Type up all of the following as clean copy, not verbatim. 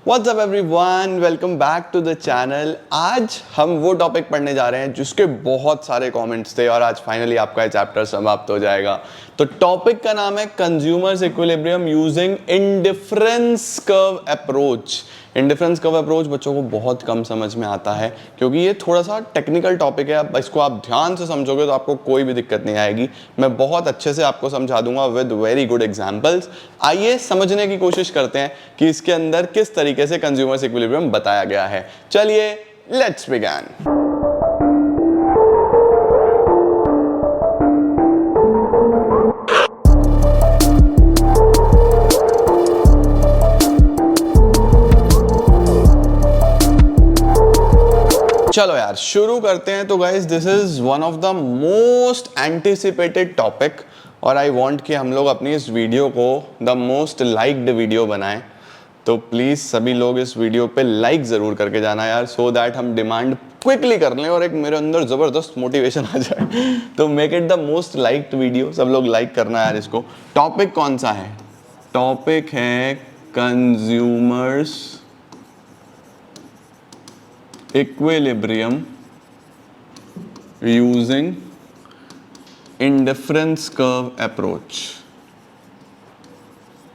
What's up everyone, welcome back to the channel. आज हम वो टॉपिक पढ़ने जा रहे हैं जिसके बहुत सारे कमेंट्स थे और आज फाइनली आपका ये चैप्टर समाप्त हो जाएगा। तो टॉपिक का नाम है consumers equilibrium using indifference curve approach. Indifference curve approach बच्चों को बहुत कम समझ में आता है क्योंकि ये थोड़ा सा टेक्निकल टॉपिक है। अब इसको आप ध्यान से समझोगे तो आपको कोई भी दिक्कत नहीं आएगी। मैं बहुत अच्छे से आपको समझा दूंगा विद वेरी गुड एग्जांपल्स। आइए समझने की कोशिश करते हैं कि इसके अंदर किस तरीके से कंज्यूमर्स इक्विलिब्रियम बताया गया है। चलिए लेट्स बिगिन। चलो यार शुरू करते हैं। तो guys this is one of the most anticipated topic और आई वांट कि हम लोग अपनी इस वीडियो को द मोस्ट लाइक्ड वीडियो बनाएं। तो प्लीज़ सभी लोग इस वीडियो पे लाइक ज़रूर करके जाना यार, सो दैट हम डिमांड क्विकली कर लें और एक मेरे अंदर ज़बरदस्त मोटिवेशन आ जाए। तो make it the most liked video. सब लोग लाइक करना यार इसको। टॉपिक कौन सा है? टॉपिक है consumers equilibrium using indifference curve approach.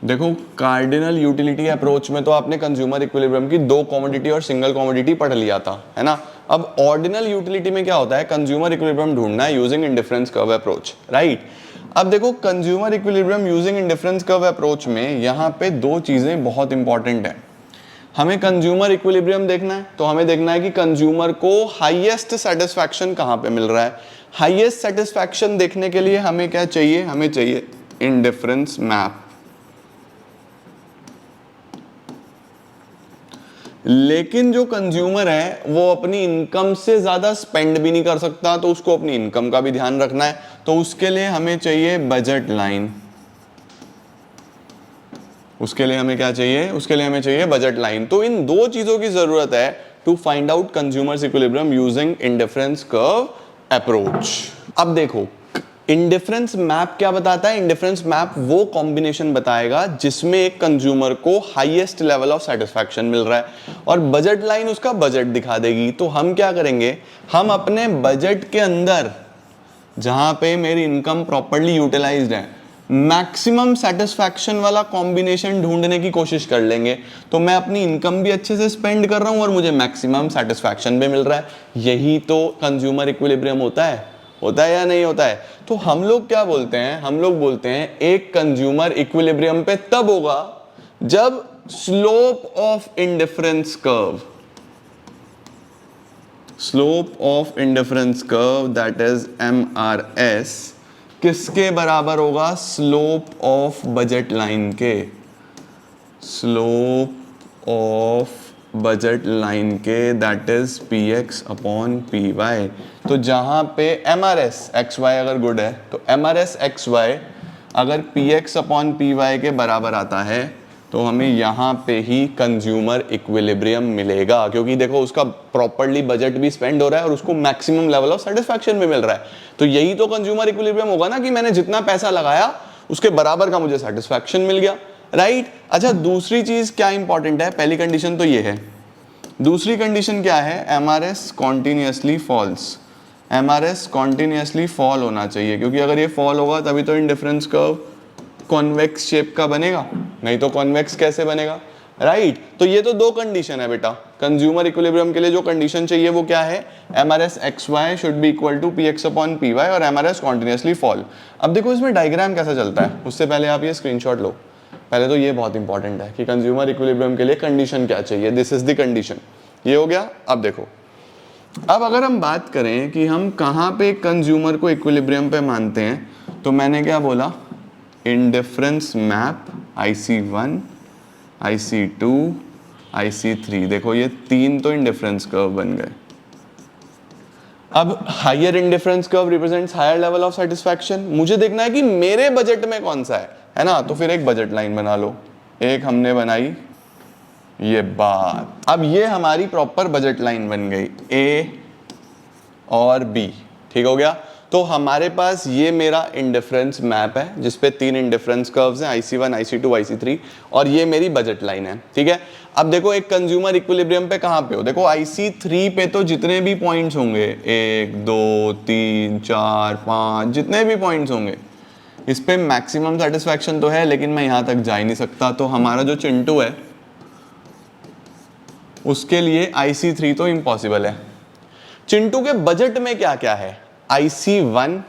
देखो कार्डिनल यूटिलिटी अप्रोच में तो आपने कंज्यूमर इक्विलिब्रियम की दो कमोडिटी और सिंगल कमोडिटी पढ़ लिया था, है ना। अब ऑर्डिनल यूटिलिटी में क्या होता है? कंज्यूमर इक्विलिब्रियम ढूंढना है using indifference curve approach, right. अब देखो consumer equilibrium using indifference curve approach में यहाँ पे दो चीजें बहुत इंपॉर्टेंट है। हमें कंज्यूमर इक्विलिब्रियम देखना है तो हमें देखना है कि कंज्यूमर को हाईएस्ट सेटिस्फैक्शन कहाँ पे मिल रहा है। हाईएस्ट सेटिस्फैक्शन देखने के लिए हमें क्या चाहिए? हमें चाहिए इंडिफरेंस मैप। लेकिन जो कंज्यूमर है वो अपनी इनकम से ज्यादा स्पेंड भी नहीं कर सकता, तो उसको अपनी इनकम का भी ध्यान रखना है। तो उसके लिए हमें चाहिए बजट लाइन। उसके लिए हमें क्या चाहिए? उसके लिए हमें चाहिए बजट लाइन। तो इन दो चीजों की जरूरत है to find out consumers equilibrium using indifference curve approach. अब देखो इंडिफरेंस मैप क्या बताता है? इंडिफरेंस मैप वो कॉम्बिनेशन बताएगा जिसमें एक कंज्यूमर को हाईएस्ट लेवल ऑफ सेटिस्फैक्शन मिल रहा है और बजट लाइन उसका बजट दिखा देगी। तो हम क्या करेंगे? हम अपने बजट के अंदर जहां पे मेरी इनकम प्रॉपर्ली यूटिलाइज्ड है मैक्सिमम सेटिस्फैक्शन वाला कॉम्बिनेशन ढूंढने की कोशिश कर लेंगे। तो मैं अपनी इनकम भी अच्छे से स्पेंड कर रहा हूं और मुझे मैक्सिमम सेटिस्फैक्शन भी मिल रहा है। यही तो कंज्यूमर इक्विलिब्रियम होता है या नहीं होता है? तो हम लोग क्या बोलते हैं? हम लोग बोलते हैं एक कंज्यूमर इक्विलिब्रियम पे तब होगा जब slope of indifference curve that is MRS किसके बराबर होगा? स्लोप ऑफ बजट लाइन के। स्लोप ऑफ बजट लाइन के that is PX upon PY। तो जहां पे MRS XY अगर गुड है तो MRS XY अगर PX अपॉन PY के बराबर आता है तो हमें यहाँ पे ही कंज्यूमर इक्विलिब्रियम मिलेगा, क्योंकि देखो उसका प्रॉपर्ली बजट भी स्पेंड हो रहा है और उसको मैक्सिमम लेवल ऑफ सेटिस्फैक्शन भी मिल रहा है। तो यही तो कंज्यूमर इक्विलिब्रियम होगा ना, कि मैंने जितना पैसा लगाया उसके बराबर का मुझे सेटिस्फैक्शन मिल गया, राइट। अच्छा दूसरी चीज क्या इंपॉर्टेंट है? पहली कंडीशन तो ये है। दूसरी कंडीशन क्या है? MRS continuously falls. MRS continuously fall होना चाहिए, क्योंकि अगर ये फॉल होगा तभी तो इंडिफरेंस कर्व कॉन्वेक्स शेप का बनेगा, नहीं तो कॉन्वेक्स कैसे बनेगा, राइट। तो ये तो दो कंडीशन है बेटा। कंज्यूमर इक्विलिब्रियम के लिए जो कंडीशन चाहिए वो क्या है? MRS XY should be equal to PX upon PY और MRS कॉन्टिन्यूसली फॉल। अब देखो इसमें डायग्राम कैसा चलता है, उससे पहले आप ये स्क्रीनशॉट लो। पहले तो ये बहुत इंपॉर्टेंट है कि कंज्यूमर इक्विलिब्रियम के लिए कंडीशन क्या चाहिए। This is the condition. ये हो गया। अब देखो, अब अगर हम बात करें कि हम कहाँ पे कंज्यूमर को इक्विलिब्रियम पे मानते हैं, तो मैंने क्या बोला? Indifference map IC1, IC2, IC3। देखो ये तीन तो इंडिफरेंस कर्व बन गए। अब higher indifference curve represents higher level of satisfaction. मुझे देखना है कि मेरे बजट में कौन सा है ना। तो फिर एक बजट लाइन बना लो। एक हमने बनाई ये बात। अब ये हमारी प्रॉपर बजट लाइन बन गई A और B, ठीक हो गया। तो हमारे पास ये मेरा इंडिफरेंस मैप है जिसपे 3 इंडिफरेंस कर्व्स हैं, IC1, IC2, IC3, और ये मेरी बजट लाइन है, ठीक है। अब देखो एक कंज्यूमर इक्विलिब्रियम पे कहाँ पे हो, देखो IC3 पे तो जितने भी पॉइंट्स होंगे 1 2 3 4 5 जितने भी पॉइंट्स होंगे इस पे मैक्सिमम सेटिस्फैक्शन तो है, लेकिन मैं यहां तक जा ही नहीं सकता। तो हमारा जो चिंटू है उसके लिए IC3 तो इम्पॉसिबल है। चिंटू के बजट में क्या क्या है, IC1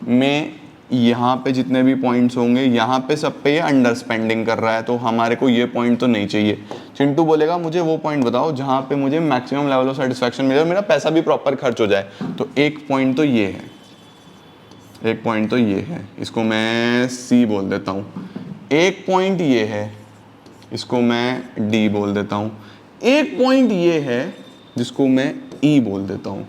में यहाँ पे जितने भी पॉइंट्स होंगे यहाँ पे सब पे ये अंडर स्पेंडिंग कर रहा है, तो हमारे को ये पॉइंट तो नहीं चाहिए। चिंटू बोलेगा मुझे वो पॉइंट बताओ जहाँ पे मुझे मैक्सिमम लेवल ऑफ सेटिस्फैक्शन मिले और मेरा पैसा भी प्रॉपर खर्च हो जाए। तो एक पॉइंट तो ये है, एक पॉइंट तो ये है, इसको मैं C बोल देता हूँ। एक पॉइंट ये है, इसको मैं D बोल देता हूँ। एक पॉइंट ये है जिसको मैं E बोल देता हूँ।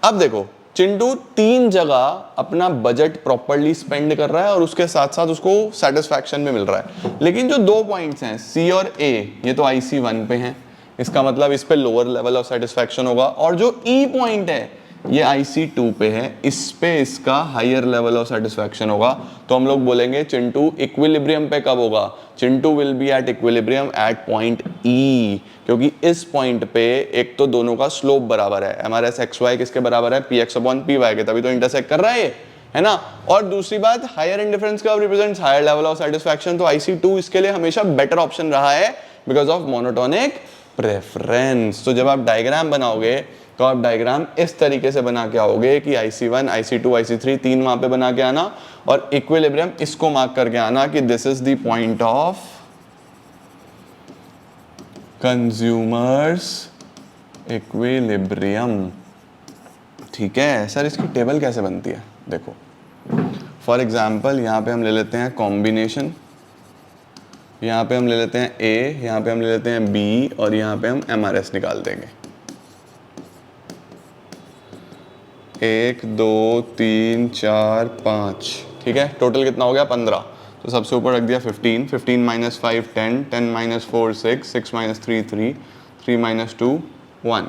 अब देखो चिंटू 3 जगह अपना बजट प्रॉपर्ली स्पेंड कर रहा है और उसके साथ साथ उसको सेटिस्फैक्शन भी मिल रहा है, लेकिन जो 2 पॉइंट्स हैं C और A ये तो IC1 पे हैं, इसका मतलब इस पे लोअर लेवल ऑफ सेटिस्फैक्शन होगा, और जो E पॉइंट है ये IC2 पे है, इस पे इसका हायर लेवल ऑफ सेटिस्फैक्शन होगा। तो हम लोग बोलेंगे चिंटू इक्विलिब्रियम पे कब होगा, Chintu will be at equilibrium at point E, क्योंकि इस पॉइंट पे एक तो दोनों का स्लोप बराबर है, MRS XY किसके बराबर है, PX/PY के, तभी तो इंटरसेक्ट कर रहा है ये, है ना। और दूसरी बात higher indifference curve represents higher level of satisfaction, तो IC2 इसके लिए हमेशा बेटर ऑप्शन रहा है बिकॉज ऑफ मोनोटोनिक प्रेफरेंस। तो जब आप डायग्राम बनाओगे तो आप डायग्राम इस तरीके से बना के आओगे कि IC1, IC2, IC3 3 वहां पे बना के आना, और इक्विलिब्रियम इसको मार्क करके आना कि this is the point of consumers equilibrium, ठीक है। सर इसकी टेबल कैसे बनती है, देखो फॉर एग्जाम्पल यहाँ पे हम ले लेते हैं कॉम्बिनेशन, यहाँ पे हम ले लेते हैं A, यहाँ पे हम ले लेते हैं B, और यहाँ पे हम MRS निकाल देंगे। 1 2 3 4 5, ठीक है। टोटल कितना हो गया 15, तो सबसे ऊपर रख दिया 15, 15 - 5 10, 10 - 4 6, 6 - 3 3, 3 - 2 1,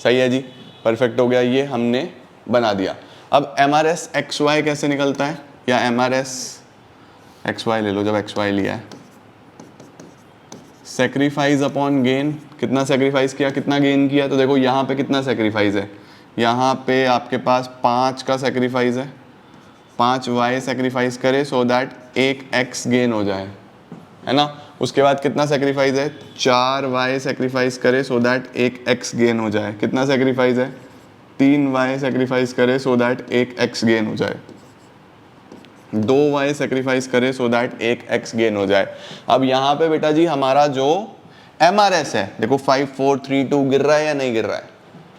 सही है जी, परफेक्ट हो गया, ये हमने बना दिया। अब MRS XY कैसे निकलता है, या MRS XY ले लो, जब XY लिया है, सेक्रीफाइस अपॉन गेन, कितना सेक्रीफाइस किया कितना गेन किया, तो देखो यहाँ पे कितना सेक्रीफाइस है, यहाँ पे आपके पास 5 का सेक्रीफाइस है, 5 Y सेक्रीफाइस करे सो दैट 1 X गेन हो जाए, है ना। उसके बाद कितना सेक्रीफाइस है, 4 Y सेक्रीफाइस करे सो दैट 1 X गेन हो जाए, कितना सेक्रीफाइस है, 3 Y सेक्रीफाइस करे सो दैट 1 X गेन हो जाए, 2 Y सेक्रीफाइस करे सो दैट 1 X गेन हो जाए। अब यहाँ पे बेटा जी हमारा जो MRS है, देखो 5 4 3 2 गिर रहा है या नहीं गिर रहा है,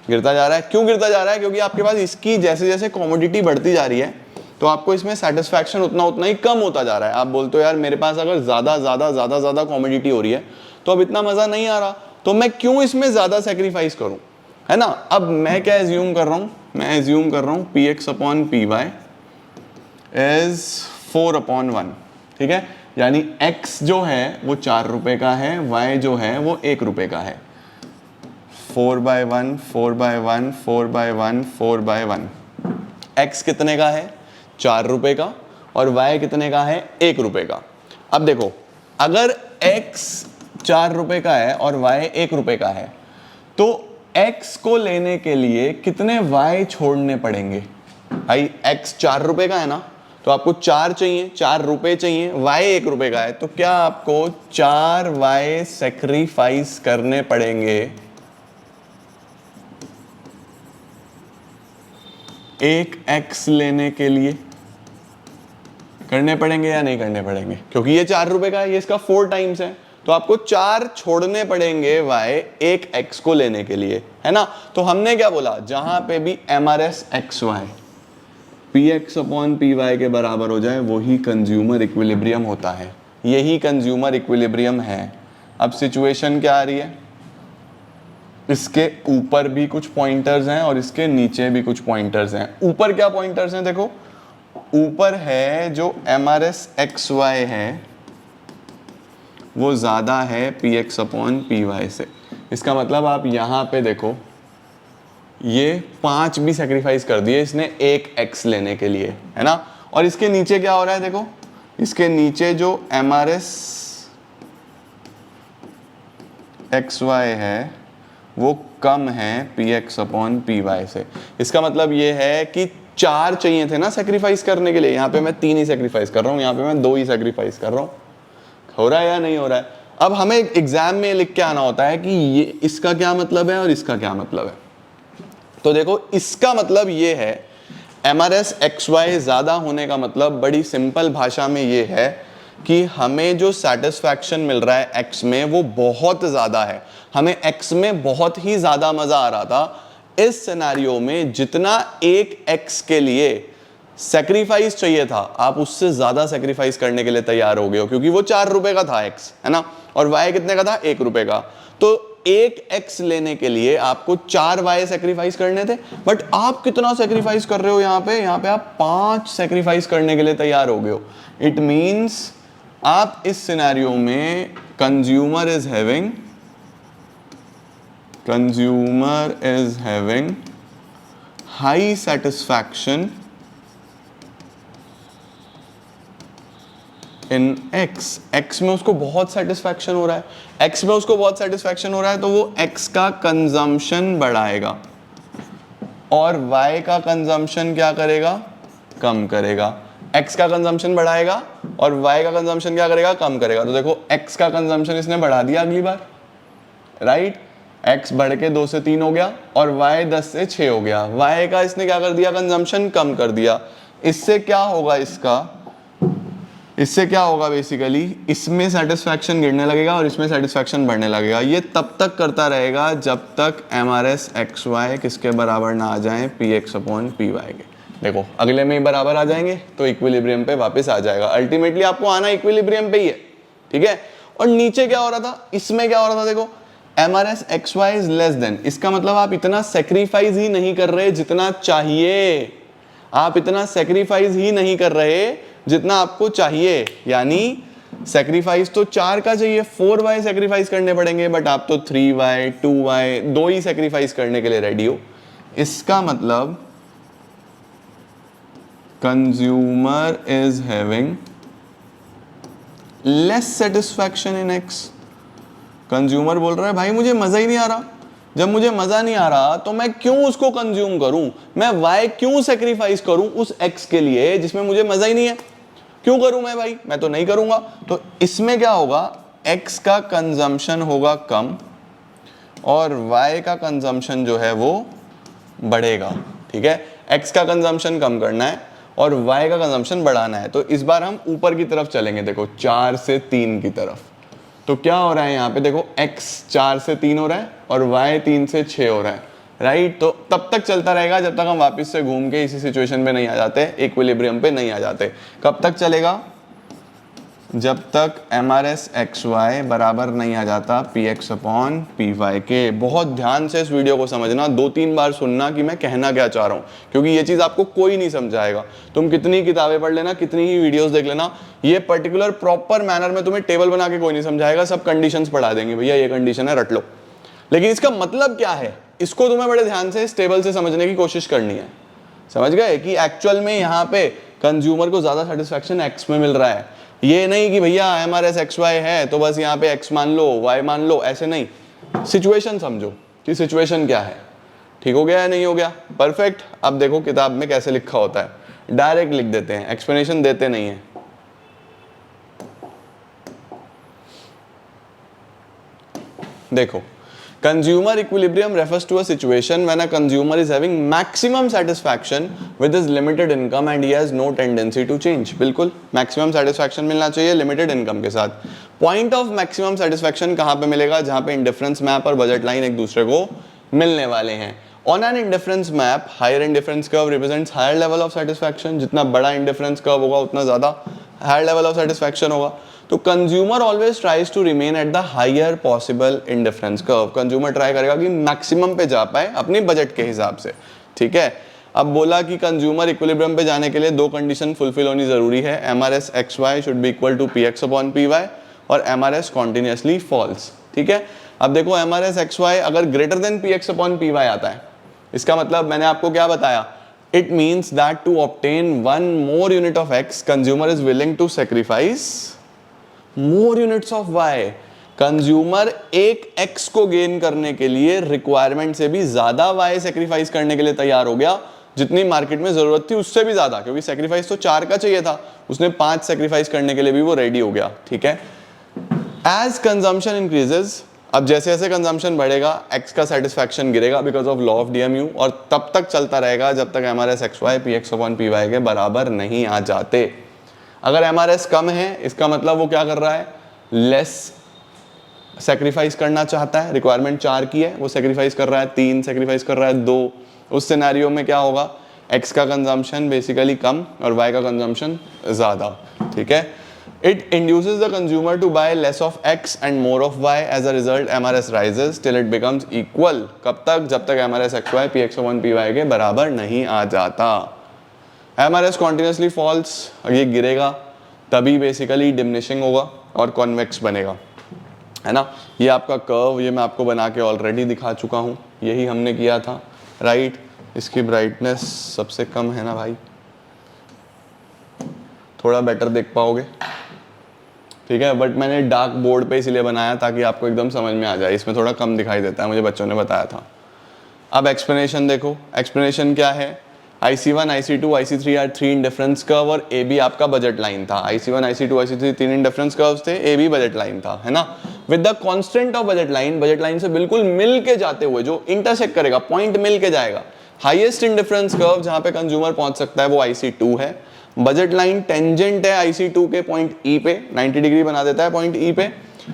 गिरता जा रहा है। क्यों गिरता जा रहा है, क्योंकि आपके पास इसकी जैसे जैसे कॉमोडिटी बढ़ती जा रही है तो आपको इसमें सेटिस्फैक्शन उतना उतना ही कम होता जा रहा है। आप बोलते हो यार मेरे पास अगर ज़्यादा कॉमोडिटी हो रही है तो अब इतना मज़ा नहीं आ रहा, तो मैं क्यों इसमें ज़्यादा सेक्रीफाइस करूँ, है ना। अब मैं क्या एज्यूम कर रहा हूँ, मैं एज्यूम कर रहा हूँ PX/PY इज 4/1, ठीक है। यानी X जो है वो 4 रुपए का है, Y जो है वो 1 रुपए का है। 4/1 4/1 4/1 4/1, X कितने का है, 4 रुपए का, और Y कितने का है, 1 रुपए का। अब देखो अगर X 4 रुपए का है और Y 1 रुपए का है, तो X को लेने के लिए कितने Y छोड़ने पड़ेंगे, भाई X 4 रुपए का है ना, तो आपको 4 चाहिए, 4 रुपए चाहिए, Y 1 रुपए का है, तो क्या आपको 4 Y सेक्रीफाइस करने पड़ेंगे 1 X लेने के लिए, करने पड़ेंगे या नहीं करने पड़ेंगे, क्योंकि ये 4 रुपए का है, ये इसका 4 टाइम्स है, तो आपको 4 छोड़ने पड़ेंगे Y 1 X को लेने के लिए, है ना। तो हमने क्या बोला, जहां पे भी MRS XY PX/PY के बराबर हो जाए वही कंज्यूमर इक्विलिब्रियम होता है, यही कंज्यूमर इक्विलिब्रियम है। अब सिचुएशन क्या आ रही है, इसके ऊपर भी कुछ पॉइंटर्स हैं और इसके नीचे भी कुछ पॉइंटर्स हैं। ऊपर क्या पॉइंटर्स हैं, देखो ऊपर है जो MRS XY है वो ज़्यादा है PX/PY से। इसका मतलब आप यहाँ पे देखो, ये 5 भी सेक्रीफाइस कर दिए इसने एक x लेने के लिए, है ना। और इसके नीचे क्या हो रहा है, देखो इसके नीचे जो MRS XY है वो कम है PX अपॉन PY से। इसका मतलब ये है कि 4 चाहिए थे ना सेक्रीफाइस करने के लिए, यहाँ पे मैं 3 ही सेक्रीफाइस कर रहा हूँ, यहाँ पे मैं 2 ही सेक्रीफाइस कर रहा हूँ। हो रहा है या नहीं हो रहा है। अब हमें एग्जाम में लिख के आना होता है कि ये इसका क्या मतलब है और इसका क्या मतलब है। तो देखो इसका मतलब ये है MRS XY ज्यादा होने का मतलब बड़ी सिंपल भाषा में ये है कि हमें जो सेटिस्फैक्शन मिल रहा है x में वो बहुत ज्यादा है। हमें x में बहुत ही ज्यादा मजा आ रहा था। इस सिनेरियो में जितना एक x के लिए सेक्रीफाइस चाहिए था आप उससे ज्यादा सेक्रीफाइस करने के लिए तैयार हो गए हो, क्योंकि वो 4 रुपए का था x, है ना, और y कितने का था, 1 रुपए का। तो एक x लेने के लिए आपको 4 y सेक्रीफाइस करने थे, बट आप कितना सेक्रीफाइस कर रहे हो यहाँ पे आप 5 सेक्रीफाइस करने के लिए तैयार हो गए हो। इट मींस आप इस सिनेरियो में consumer is having high satisfaction in x में उसको बहुत सेटिस्फैक्शन हो रहा है, x में उसको बहुत सेटिस्फैक्शन हो रहा है, तो वो x का कंजम्पशन बढ़ाएगा और y का कंजम्पशन क्या करेगा, कम करेगा। x का कंजम्पशन बढ़ाएगा और y का कंजम्पशन क्या करेगा, कम करेगा। तो देखो x का कंजम्पशन इसने बढ़ा दिया अगली बार, राइट, x बढ़ के 2 से 3 हो गया और y 10 से 6 हो गया। y का इसने क्या कर दिया, कंजम्पशन कम कर दिया। इससे क्या होगा, इससे क्या होगा बेसिकली, इसमें सेटिस्फैक्शन गिरने लगेगा और इसमें सेटिस्फैक्शन बढ़ने लगेगा। ये तब तक करता रहेगा जब तक MRS XY किसके बराबर ना आ जाए, PX अपॉन PY के। देखो अगले में ही बराबर आ जाएंगे तो इक्विलिब्रियम पे वापस आ जाएगा। अल्टीमेटली आपको आना इक्विलिब्रियम पे ही है, ठीक है। और नीचे क्या हो रहा था, इसमें क्या हो रहा था, देखो MRS XY is less than, इसका मतलब आप इतना सेक्रीफाइस ही नहीं कर रहे जितना चाहिए, आप इतना सेक्रीफाइस ही नहीं कर रहे जितना आपको चाहिए। यानी सेक्रीफाइस तो 4 का चाहिए, 4y सेक्रीफाइस करने पड़ेंगे, बट आप तो 3y 2y 2 ही सेक्रीफाइस करने के लिए रेडी हो। इसका मतलब consumer is having less satisfaction in x। Consumer बोल रहा है भाई मुझे मजा ही नहीं आ रहा, जब मुझे मजा नहीं आ रहा तो मैं क्यों उसको कंज्यूम करूं, मैं y क्यों सेक्रीफाइस करूं उस x के लिए जिसमें मुझे मजा ही नहीं है, क्यों करूं मैं भाई, मैं तो नहीं करूंगा। तो इसमें क्या होगा, x का कंजम्पशन होगा कम और y का कंजम्पशन जो है वो बढ़ेगा, ठीक है। x का कंजम्पशन कम करना है और y का कंजम्पशन बढ़ाना है। तो इस बार हम ऊपर की तरफ चलेंगे, देखो 4 से 3 की तरफ। तो क्या हो रहा है यहाँ पे, देखो x 4 से 3 हो रहा है और y 3 से 6 हो रहा है, राइट। तो तब तक चलता रहेगा जब तक हम वापस से घूम के इसी सिचुएशन पे नहीं आ जाते, इक्विलिब्रियम पे नहीं आ जाते। कब तक चलेगा, जब तक MRS XY बराबर नहीं आ जाता PX अपॉन PY के। बहुत ध्यान से इस वीडियो को समझना, 2-3 बार सुनना कि मैं कहना क्या चाह रहा हूँ, क्योंकि ये चीज़ आपको कोई नहीं समझाएगा। तुम कितनी किताबें पढ़ लेना, कितनी ही वीडियोस देख लेना, ये पर्टिकुलर प्रॉपर मैनर में तुम्हें टेबल बना के कोई नहीं समझाएगा। सब कंडीशंस पढ़ा देंगे, भैया ये कंडीशन है रट लो। लेकिन इसका मतलब क्या है, इसको तुम्हें बड़े ध्यान से इस टेबल से समझने की कोशिश करनी है। समझ गए कि एक्चुअल में यहाँ पे कंज्यूमर को ज्यादा सेटिस्फैक्शन एक्स में मिल रहा है। ये नहीं कि भैया MRS XY है तो बस यहाँ पे एक्स मान लो वाई मान लो, ऐसे नहीं। सिचुएशन समझो कि सिचुएशन क्या है। ठीक हो गया या नहीं हो गया, परफेक्ट। अब देखो किताब में कैसे लिखा होता है, डायरेक्ट लिख देते हैं, एक्सप्लेनेशन देते नहीं है। देखो, consumer equilibrium refers to a situation when a consumer is having maximum satisfaction with his limited income and he has no tendency to change। बिल्कुल maximum satisfaction मिलना चाहिए limited income के साथ। point of maximum satisfaction कहाँ पे मिलेगा, जहाँ पे indifference map और budget line एक दूसरे को मिलने वाले हैं। On an indifference map, higher indifference curve represents higher level of satisfaction। जितना बड़ा indifference curve होगा उतना ज़्यादा higher level of satisfaction होगा। तो consumer always tries to remain at the higher possible indifference curve. Consumer try करेगा कि maximum पे जा पाए अपने बजट के हिसाब से, ठीक है। अब बोला कि कंज्यूमर इक्विलिब्रियम पे जाने के लिए 2 कंडीशन फुलफिल होनी जरूरी है, MRS XY should be equal to PX upon PY और MRS कॉन्टिन्यूसली फॉल्स, ठीक है। अब देखो MRS XY अगर greater than PX upon PY आता है इसका मतलब मैंने आपको क्या बताया, it means that to obtain 1 more unit of x consumer is willing to sacrifice more units of y। Consumer एक x को गेन करने के लिए रिक्वायरमेंट से भी ज्यादा y सेक्रीफाइस करने के लिए तैयार हो गया, जितनी मार्केट में जरूरत थी उससे भी ज्यादा, क्योंकि सेक्रीफाइस तो 4 का चाहिए था, उसने 5 सेक्रीफाइस करने के लिए भी वो रेडी हो गया। ठीक है, एज कंजम्पशन इंक्रीजेस, अब जैसे जैसे कंजम्पशन बढ़ेगा x का सेटिस्फैक्शन गिरेगा because of law of DMU, और तब तक चलता रहेगा जब तक MRS XY PX/PY के बराबर नहीं आ जाते। अगर MRS कम है इसका मतलब वो क्या कर रहा है, लेस सेक्रीफाइस करना चाहता है, रिक्वायरमेंट 4 की है, वो सेक्रीफाइस कर रहा है 3, सेक्रीफाइस कर रहा है 2। उस सिनेरियो में क्या होगा, x का कंजम्पशन बेसिकली कम और y का कंजम्पशन ज़्यादा। ठीक है, it induces the consumer to buy less of x and more of y, as a result MRS rises till it becomes equal. कब तक, जब तक MRS XY PX/PY के बराबर नहीं आ जाता। MRS कॉन्टिन्यूसली फॉल्स, ये गिरेगा तभी बेसिकली डिमिनिशिंग होगा और कॉन्वेक्स बनेगा, है ना। ये आपका कर्व, ये मैं आपको बना के ऑलरेडी दिखा चुका हूँ, यही हमने किया था, राइट। इसकी ब्राइटनेस सबसे कम है ना भाई, थोड़ा बेटर देख पाओगे, ठीक है। बट मैंने डार्क बोर्ड पे इसलिए बनाया ताकि आपको एकदम समझ में आ जाए, इसमें थोड़ा कम दिखाई देता है, मुझे बच्चों ने बताया था। अब एक्सप्लेनेशन देखो, एक्सप्लेनेशन क्या है, IC1, IC2, IC3 are 3 indifference curve और AB आपका बजट लाइन था। IC1, IC2, IC3 3 indifference curves थे, AB बजट लाइन था, है ना। With the constant of budget line से बिल्कुल मिल के जाते हुए, जो इंटरसेक्ट करेगा, पॉइंट मिल के जाएगा। हाईएस्ट इन डिफरेंस कर्व जहां पे कंज्यूमर पहुंच सकता है वो IC2 है। बजट लाइन टेंजेंट है IC2 के पॉइंट E पे, 90 डिग्री बना देता है पॉइंट E पे।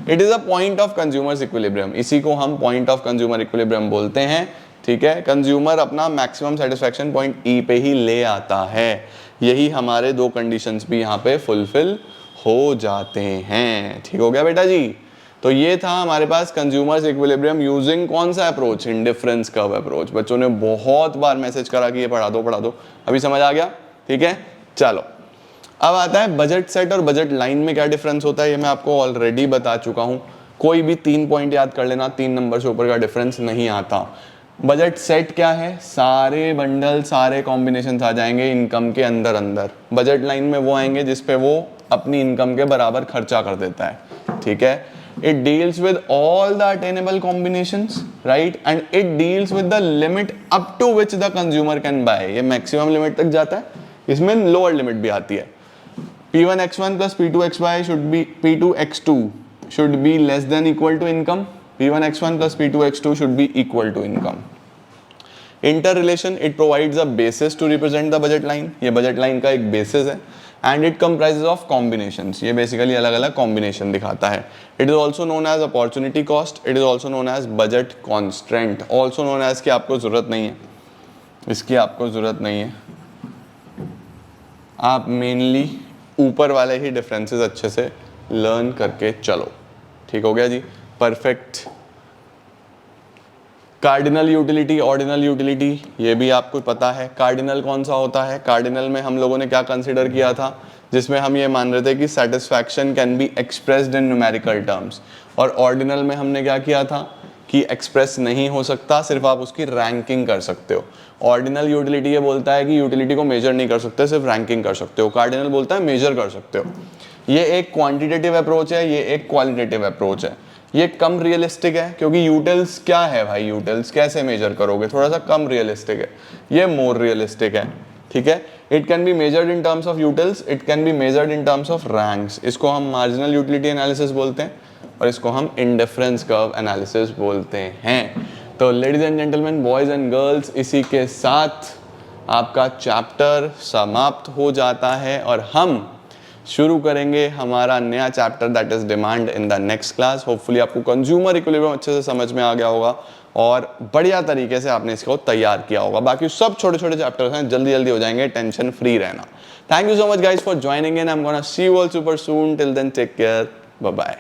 It is a point of consumers equilibrium, इसी को हम पॉइंट ऑफ कंज्यूमर इक्विलिब्रियम बोलते हैं। ठीक है, कंज्यूमर अपना मैक्सिमम सेटिस्फैक्शन पॉइंट E पे ही ले आता है। यही हमारे दो कंडीशंस भी यहाँ पे फुलफिल हो जाते हैं। ठीक हो गया बेटा जी। तो ये था हमारे पास कंज्यूमर्स इक्विलिब्रियम यूजिंग कौन सा अप्रोच, इंडिफरेंस कर्व अप्रोच। बच्चों ने बहुत बार मैसेज करा कि ये पढ़ा दो, अभी समझ आ गया। ठीक है, चलो अब आता है बजट सेट और बजट लाइन में क्या डिफरेंस होता है, ये मैं आपको ऑलरेडी बता चुका हूँ। कोई भी 3 पॉइंट याद कर लेना, 3 नंबर से ऊपर का डिफरेंस नहीं आता। बजट सेट क्या है, सारे बंडल सारे कॉम्बिनेशन आ जाएंगे इनकम के अंदर अंदर। बजट लाइन में वो आएंगे जिसपे वो अपनी इनकम के बराबर खर्चा कर देता है। ठीक है, it deals with all the attainable combinations, right, and it deals with the limit up to which the consumer can buy. ये मैक्सिमम लिमिट तक जाता है, इसमें लोअर लिमिट भी आती है। P1x1 plus P2xy should be P2x2 should be less than equal to income. P1x1 plus P2x2 should be equal to income. Interrelation, it provides a basis to represent the budget line. ये budget line का एक basis है, and it comprises of combinations. ये basically अलग-अलग combination दिखाता है. It is also known as opportunity cost. It is also known as budget constraint. Also known as कि आपको जरूरत नहीं है, इसकी आपको जरूरत नहीं है, आप मेनली ऊपर वाले ही डिफरेंसेस अच्छे से लर्न करके चलो। ठीक हो गया जी, perfect. Cardinal utility, ordinal utility, ये भी आपको पता है। कार्डिनल कौन सा होता है, कार्डिनल में हम लोगों ने क्या कंसिडर किया था, जिसमें हम ये मान रहे थे कि satisfaction can be expressed in numerical terms, और ऑर्डिनल में हमने क्या किया था कि एक्सप्रेस नहीं हो सकता, सिर्फ आप उसकी रैंकिंग कर सकते हो। ऑर्डिनल यूटिलिटी ये बोलता है कि यूटिलिटी को मेजर नहीं कर सकते, सिर्फ रैंकिंग कर सकते हो। कार्डिनल बोलता है मेजर कर सकते हो। ये एक क्वांटिटेटिव अप्रोच है, ये एक क्वालिटेटिव अप्रोच है। ये कम रियलिस्टिक है क्योंकि यूटिल्स क्या है भाई, यूटिल्स कैसे मेजर करोगे, थोड़ा सा कम रियलिस्टिक है। ये मोर रियलिस्टिक है। ठीक है, it can be measured in terms of utils, it can be measured in terms of ranks. इसको हम मार्जिनल यूटिलिटी एनालिसिस बोलते हैं और इसको हम इंडिफरेंस कर्व एनालिसिस बोलते हैं। तो ladies and gentleman, boys and girls, इसी के साथ आपका चैप्टर समाप्त हो जाता है और हम शुरू करेंगे हमारा नया chapter, that is demand, in the next class. Hopefully आपको कंज्यूमर इक्विलिब्रियम अच्छे से समझ में आ गया होगा और बढ़िया तरीके से आपने इसको तैयार किया होगा। बाकी सब छोटे छोटे चैप्टर्स हैं, जल्दी जल्दी हो जाएंगे, टेंशन फ्री रहना। Thank you so much guys for joining in. I am gonna see you all super soon. Till then take care, bye bye.